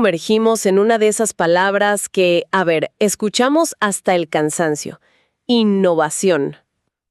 Sumergimos en una de esas palabras que, a ver, escuchamos hasta el cansancio. Innovación.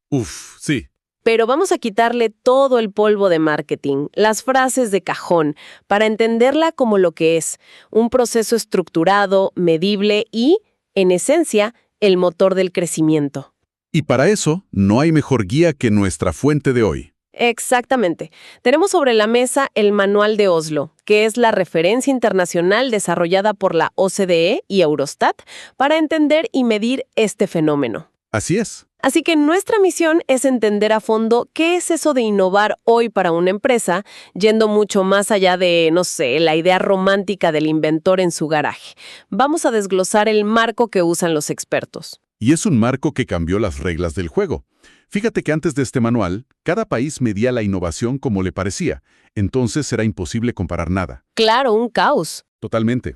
Uf, sí. Pero vamos a quitarle todo el polvo de marketing, las frases de cajón, para entenderla como lo que es, un proceso estructurado, medible y, en esencia, el motor del crecimiento. Y para eso, no hay mejor guía que nuestra fuente de hoy. Exactamente. Tenemos sobre la mesa el Manual de Oslo, que es la referencia internacional desarrollada por la OCDE y Eurostat para entender y medir este fenómeno. Así es. Así que nuestra misión es entender a fondo qué es eso de innovar hoy para una empresa, yendo mucho más allá de, no sé, la idea romántica del inventor en su garaje. Vamos a desglosar el marco que usan los expertos. Y es un marco que cambió las reglas del juego. Fíjate que antes de este manual, cada país medía la innovación como le parecía. Entonces era imposible comparar nada. Claro, un caos. Totalmente.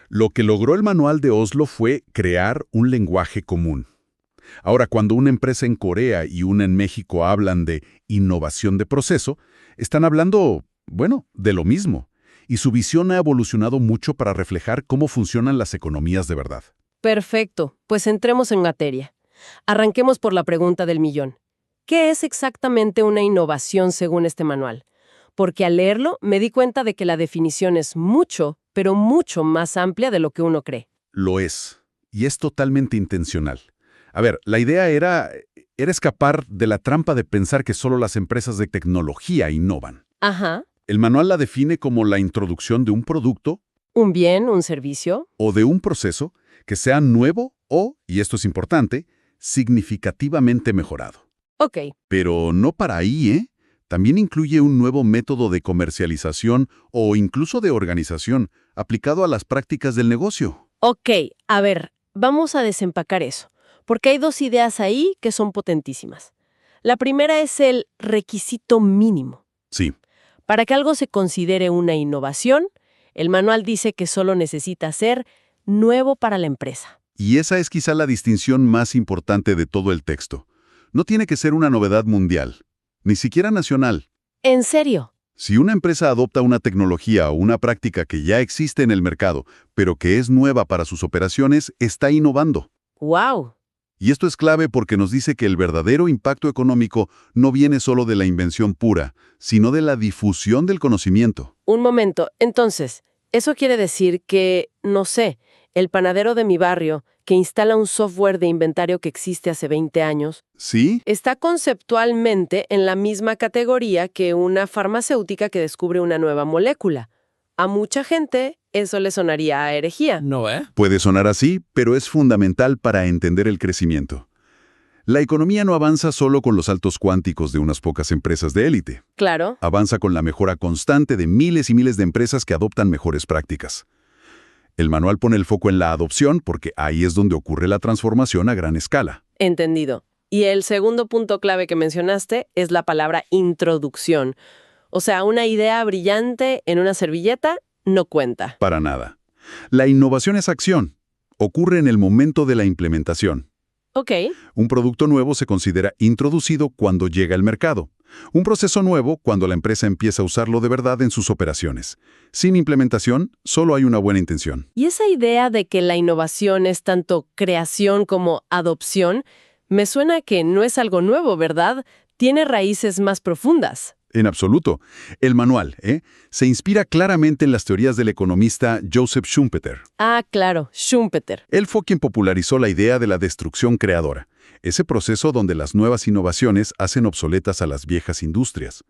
Lo que logró el Manual de Oslo fue crear un lenguaje común. Ahora, cuando una empresa en Corea y una en México hablan de innovación de proceso, están hablando, bueno, de lo mismo. Y su visión ha evolucionado mucho para reflejar cómo funcionan las economías de verdad. Perfecto, pues entremos en materia. Arranquemos por la pregunta del millón. ¿Qué es exactamente una innovación según este manual? Porque al leerlo me di cuenta de que la definición es mucho, pero mucho más amplia de lo que uno cree. Lo es. Y es totalmente intencional. A ver, la idea era escapar de la trampa de pensar que solo las empresas de tecnología innovan. Ajá. El manual la define como la introducción de un producto Un bien, un servicio. o de un proceso que sea nuevo o, y esto es importante, significativamente mejorado. Ok. Pero no para ahí, ¿eh? También incluye un nuevo método de comercialización o incluso de organización aplicado a las prácticas del negocio. Ok, a ver, vamos a desempacar eso, porque hay dos ideas ahí que son potentísimas. La primera es el requisito mínimo. Sí, Para que algo se considere una innovación, el manual dice que solo necesita ser nuevo para la empresa. y esa es quizá la distinción más importante de todo el texto. No tiene que ser una novedad mundial, ni siquiera nacional. ¿En serio? Si una empresa adopta una tecnología o una práctica que ya existe en el mercado, pero que es nueva para sus operaciones, está innovando. ¡Wow! Y esto es clave porque nos dice que el verdadero impacto económico no viene solo de la invención pura, sino de la difusión del conocimiento. Un momento, entonces, eso quiere decir que, no sé, el panadero de mi barrio, que instala un software de inventario que existe hace 20 años, ¿Sí? está conceptualmente en la misma categoría que una farmacéutica que descubre una nueva molécula. A mucha gente eso le sonaría a herejía. No, ¿eh? Puede sonar así, pero es fundamental para entender el crecimiento. La economía no avanza solo con los saltos cuánticos de unas pocas empresas de élite. Claro. Avanza con la mejora constante de miles y miles de empresas que adoptan mejores prácticas. El manual pone el foco en la adopción porque ahí es donde ocurre la transformación a gran escala. Entendido. Y el segundo punto clave que mencionaste es la palabra introducción. O sea, una idea brillante en una servilleta no cuenta. Para nada. La innovación es acción. Ocurre en el momento de la implementación. Ok. Un producto nuevo se considera introducido cuando llega al mercado. Un proceso nuevo cuando la empresa empieza a usarlo de verdad en sus operaciones. Sin implementación, solo hay una buena intención. Y esa idea de que la innovación es tanto creación como adopción, me suena que no es algo nuevo, ¿verdad? Tiene raíces más profundas. En absoluto. El manual, se inspira claramente en las teorías del economista Joseph Schumpeter. Ah, claro, Schumpeter. Él fue quien popularizó la idea de la destrucción creadora, ese proceso donde las nuevas innovaciones hacen obsoletas a las viejas industrias.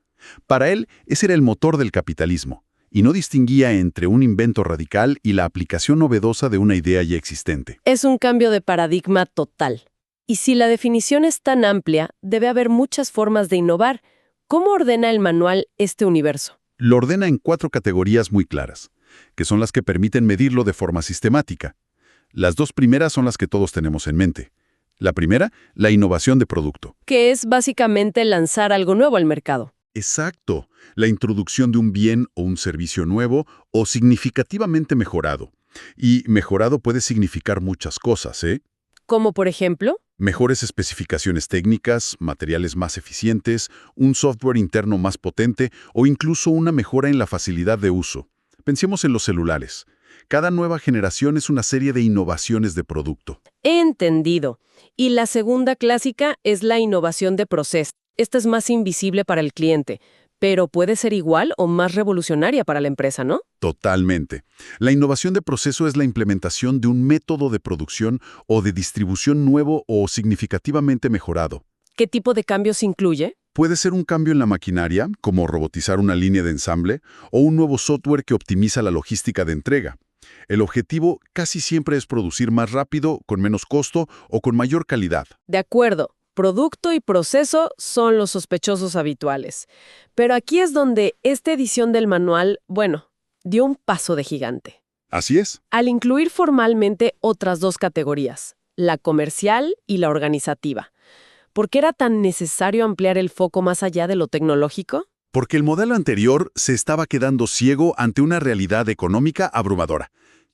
Para él, ese era el motor del capitalismo, y no distinguía entre un invento radical y la aplicación novedosa de una idea ya existente. Es un cambio de paradigma total. Y si la definición es tan amplia, debe haber muchas formas de innovar. ¿Cómo ordena el manual este universo? Lo ordena en 4 categorías muy claras, que son las que permiten medirlo de forma sistemática. Las 2 primeras son las que todos tenemos en mente. La primera, la innovación de producto. Que es básicamente lanzar algo nuevo al mercado. Exacto, la introducción de un bien o un servicio nuevo o significativamente mejorado. Y mejorado puede significar muchas cosas, ¿eh? Como por ejemplo, Mejores especificaciones técnicas, materiales más eficientes, un software interno más potente o incluso una mejora en la facilidad de uso. Pensemos en los celulares. Cada nueva generación es una serie de innovaciones de producto. He entendido. Y la segunda clásica es la innovación de proceso. Esta es más invisible para el cliente, pero puede ser igual o más revolucionaria para la empresa, ¿no? Totalmente. La innovación de proceso es la implementación de un método de producción o de distribución nuevo o significativamente mejorado. ¿Qué tipo de cambios incluye? Puede ser un cambio en la maquinaria, como robotizar una línea de ensamble, o un nuevo software que optimiza la logística de entrega. El objetivo casi siempre es producir más rápido, con menos costo o con mayor calidad. De acuerdo, producto y proceso son los sospechosos habituales. Pero aquí es donde esta edición del manual, bueno, dio un paso de gigante. Así es. Al incluir formalmente otras dos categorías, la comercial y la organizativa. ¿Por qué era tan necesario ampliar el foco más allá de lo tecnológico? Porque el modelo anterior se estaba quedando ciego ante una realidad económica abrumadora.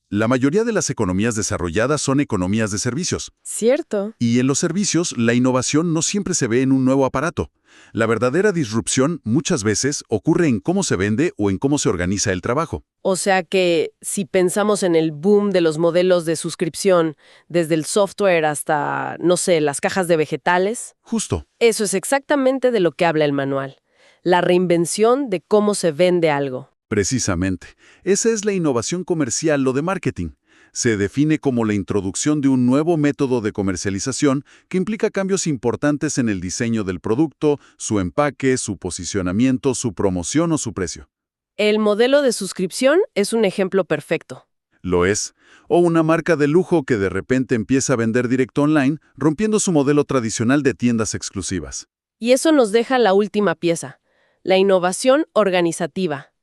La mayoría de las economías desarrolladas son economías de servicios. Cierto. Y en los servicios, la innovación no siempre se ve en un nuevo aparato. La verdadera disrupción muchas veces ocurre en cómo se vende o en cómo se organiza el trabajo. O sea que si pensamos en el boom de los modelos de suscripción, desde el software hasta, no sé, las cajas de vegetales, Justo. eso es exactamente de lo que habla el manual. La reinvención de cómo se vende algo. Precisamente. Esa es la innovación comercial o de marketing. Se define como la introducción de un nuevo método de comercialización que implica cambios importantes en el diseño del producto, su empaque, su posicionamiento, su promoción o su precio. El modelo de suscripción es un ejemplo perfecto. Lo es. O una marca de lujo que de repente empieza a vender directo online, rompiendo su modelo tradicional de tiendas exclusivas. Y eso nos deja la última pieza, la innovación organizativa.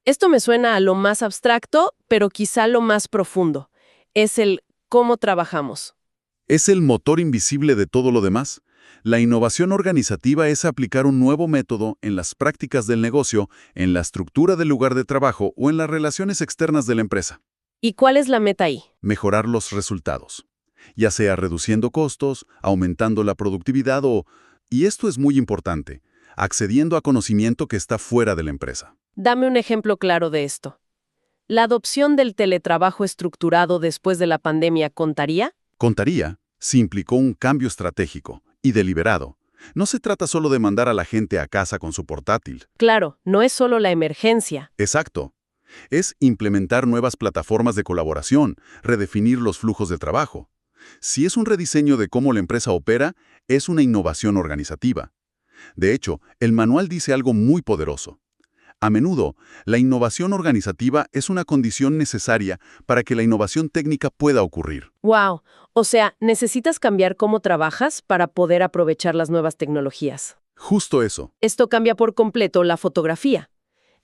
Esto me suena a lo más abstracto, pero quizá lo más profundo. Es el cómo trabajamos. Es el motor invisible de todo lo demás. La innovación organizativa es aplicar un nuevo método en las prácticas del negocio, en la estructura del lugar de trabajo o en las relaciones externas de la empresa. ¿Y cuál es la meta ahí? Mejorar los resultados, ya sea reduciendo costos, aumentando la productividad o, y esto es muy importante, accediendo a conocimiento que está fuera de la empresa. Dame un ejemplo claro de esto. ¿La adopción del teletrabajo estructurado después de la pandemia contaría? Contaría si implicó un cambio estratégico y deliberado. No se trata solo de mandar a la gente a casa con su portátil. Claro, no es solo la emergencia. Exacto. Es implementar nuevas plataformas de colaboración, redefinir los flujos de trabajo. Si es un rediseño de cómo la empresa opera, es una innovación organizativa. De hecho, el manual dice algo muy poderoso. A menudo, la innovación organizativa es una condición necesaria para que la innovación técnica pueda ocurrir. ¡Wow! O sea, necesitas cambiar cómo trabajas para poder aprovechar las nuevas tecnologías. Justo eso. Esto cambia por completo la fotografía.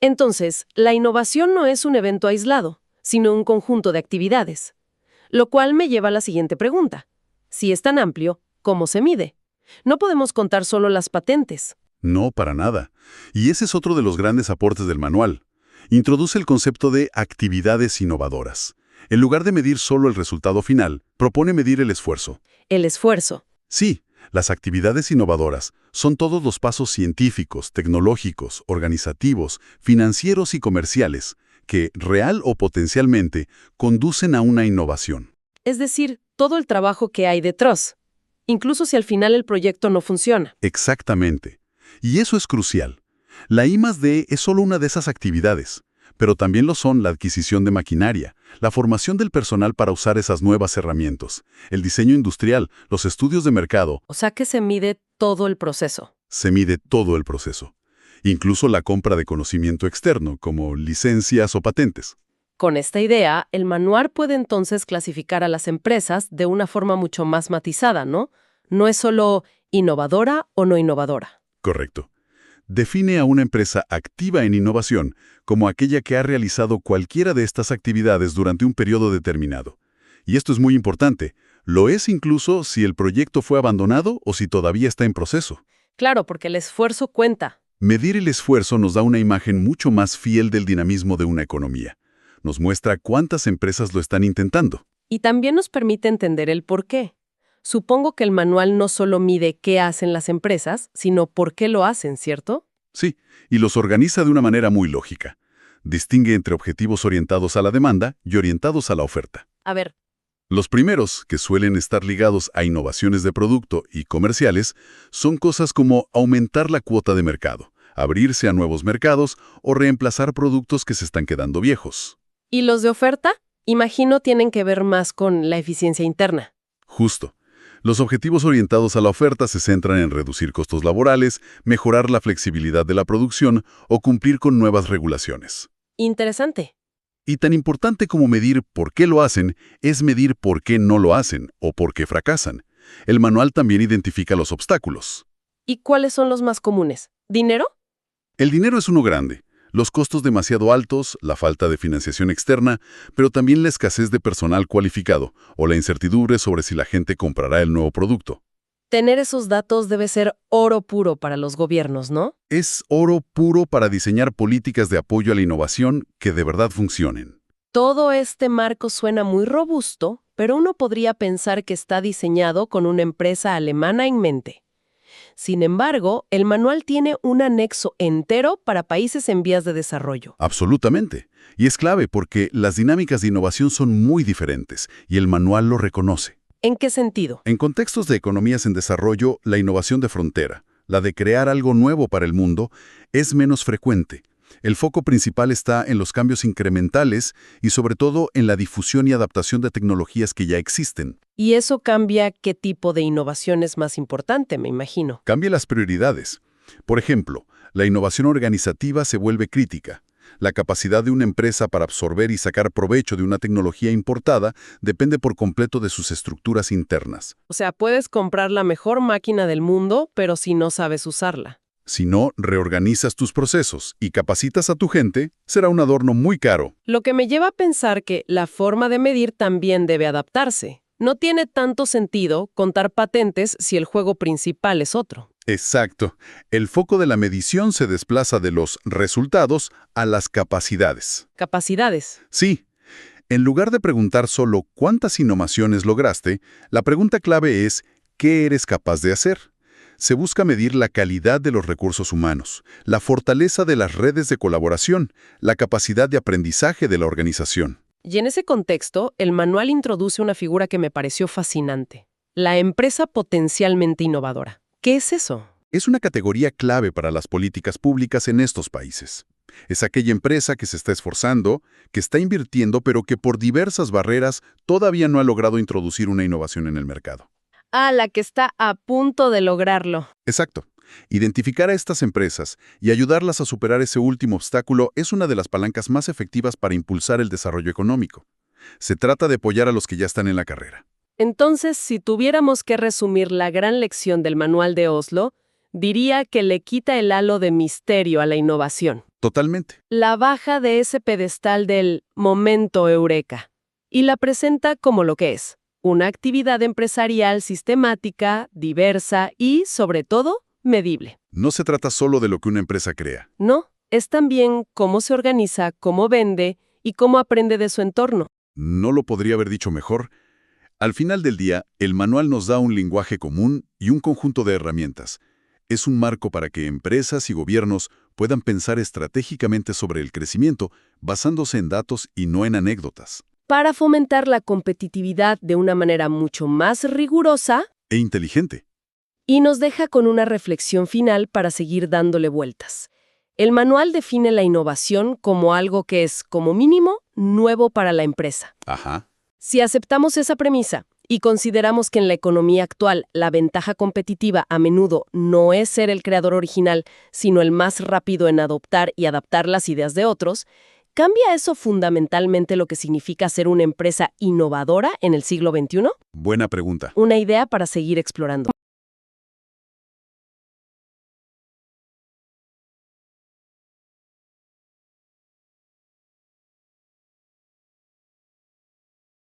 Entonces, la innovación no es un evento aislado, sino un conjunto de actividades. Lo cual me lleva a la siguiente pregunta. Si es tan amplio, ¿cómo se mide? No podemos contar solo las patentes. No, para nada. Y ese es otro de los grandes aportes del manual. Introduce el concepto de actividades innovadoras. En lugar de medir solo el resultado final, propone medir el esfuerzo. El esfuerzo. Sí, las actividades innovadoras son todos los pasos científicos, tecnológicos, organizativos, financieros y comerciales que, real o potencialmente, conducen a una innovación. Es decir, todo el trabajo que hay detrás, incluso si al final el proyecto no funciona. Exactamente. Y eso es crucial. La I+D es solo una de esas actividades, pero también lo son la adquisición de maquinaria, la formación del personal para usar esas nuevas herramientas, el diseño industrial, los estudios de mercado. O sea que se mide todo el proceso. Se mide todo el proceso, incluso la compra de conocimiento externo, como licencias o patentes. Con esta idea, el manual puede entonces clasificar a las empresas de una forma mucho más matizada, ¿no? No es solo innovadora o no innovadora. Correcto. Define a una empresa activa en innovación como aquella que ha realizado cualquiera de estas actividades durante un periodo determinado. Y esto es muy importante. Lo es incluso si el proyecto fue abandonado o si todavía está en proceso. Claro, porque el esfuerzo cuenta. Medir el esfuerzo nos da una imagen mucho más fiel del dinamismo de una economía. Nos muestra cuántas empresas lo están intentando. Y también nos permite entender el por qué. Supongo que el manual no solo mide qué hacen las empresas, sino por qué lo hacen, ¿cierto? Sí, y los organiza de una manera muy lógica. Distingue entre objetivos orientados a la demanda y orientados a la oferta. A ver, Los primeros, que suelen estar ligados a innovaciones de producto y comerciales, son cosas como aumentar la cuota de mercado, abrirse a nuevos mercados o reemplazar productos que se están quedando viejos. ¿y los de oferta? Imagino tienen que ver más con la eficiencia interna. Justo. Los objetivos orientados a la oferta se centran en reducir costos laborales, mejorar la flexibilidad de la producción o cumplir con nuevas regulaciones. Interesante. Y tan importante como medir por qué lo hacen, es medir por qué no lo hacen o por qué fracasan. El manual también identifica los obstáculos. ¿Y cuáles son los más comunes? ¿Dinero? El dinero es uno grande, los costos demasiado altos, la falta de financiación externa, pero también la escasez de personal cualificado o la incertidumbre sobre si la gente comprará el nuevo producto. Tener esos datos debe ser oro puro para los gobiernos, ¿no? Es oro puro para diseñar políticas de apoyo a la innovación que de verdad funcionen. Todo este marco suena muy robusto, pero uno podría pensar que está diseñado con una empresa alemana en mente. Sin embargo, el manual tiene un anexo entero para países en vías de desarrollo. Absolutamente. Y es clave porque las dinámicas de innovación son muy diferentes y el manual lo reconoce. ¿En qué sentido? En contextos de economías en desarrollo, la innovación de frontera, la de crear algo nuevo para el mundo, es menos frecuente. El foco principal está en los cambios incrementales y sobre todo en la difusión y adaptación de tecnologías que ya existen. Y eso cambia qué tipo de innovación es más importante, me imagino. Cambia las prioridades. Por ejemplo, la innovación organizativa se vuelve crítica. La capacidad de una empresa para absorber y sacar provecho de una tecnología importada depende por completo de sus estructuras internas. O sea, puedes comprar la mejor máquina del mundo, pero si no sabes usarla. Si no reorganizas tus procesos y capacitas a tu gente, será un adorno muy caro. Lo que me lleva a pensar que la forma de medir también debe adaptarse. No tiene tanto sentido contar patentes si el juego principal es otro. Exacto. El foco de la medición se desplaza de los resultados a las capacidades. Capacidades. Sí. En lugar de preguntar solo cuántas innovaciones lograste, la pregunta clave es ¿qué eres capaz de hacer? Se busca medir la calidad de los recursos humanos, la fortaleza de las redes de colaboración, la capacidad de aprendizaje de la organización. Y en ese contexto, el manual introduce una figura que me pareció fascinante. La empresa potencialmente innovadora. ¿Qué es eso? Es una categoría clave para las políticas públicas en estos países. Es aquella empresa que se está esforzando, que está invirtiendo, pero que por diversas barreras todavía no ha logrado introducir una innovación en el mercado. Ah, la que está a punto de lograrlo. Exacto. Identificar a estas empresas y ayudarlas a superar ese último obstáculo es una de las palancas más efectivas para impulsar el desarrollo económico. Se trata de apoyar a los que ya están en la carrera. Entonces, si tuviéramos que resumir la gran lección del manual de Oslo, diría que le quita el halo de misterio a la innovación. Totalmente. La baja de ese pedestal del momento eureka y la presenta como lo que es, una actividad empresarial sistemática, diversa y, sobre todo, medible. No se trata solo de lo que una empresa crea. No, es también cómo se organiza, cómo vende y cómo aprende de su entorno. No lo podría haber dicho mejor. Al final del día, el manual nos da un lenguaje común y un conjunto de herramientas. Es un marco para que empresas y gobiernos puedan pensar estratégicamente sobre el crecimiento basándose en datos y no en anécdotas. Para fomentar la competitividad de una manera mucho más rigurosa E inteligente. y nos deja con una reflexión final para seguir dándole vueltas. El manual define la innovación como algo que es, como mínimo, nuevo para la empresa. Ajá. Si aceptamos esa premisa y consideramos que en la economía actual la ventaja competitiva a menudo no es ser el creador original, sino el más rápido en adoptar y adaptar las ideas de otros, ¿cambia eso fundamentalmente lo que significa ser una empresa innovadora en el siglo XXI? Buena pregunta. Una idea para seguir explorando.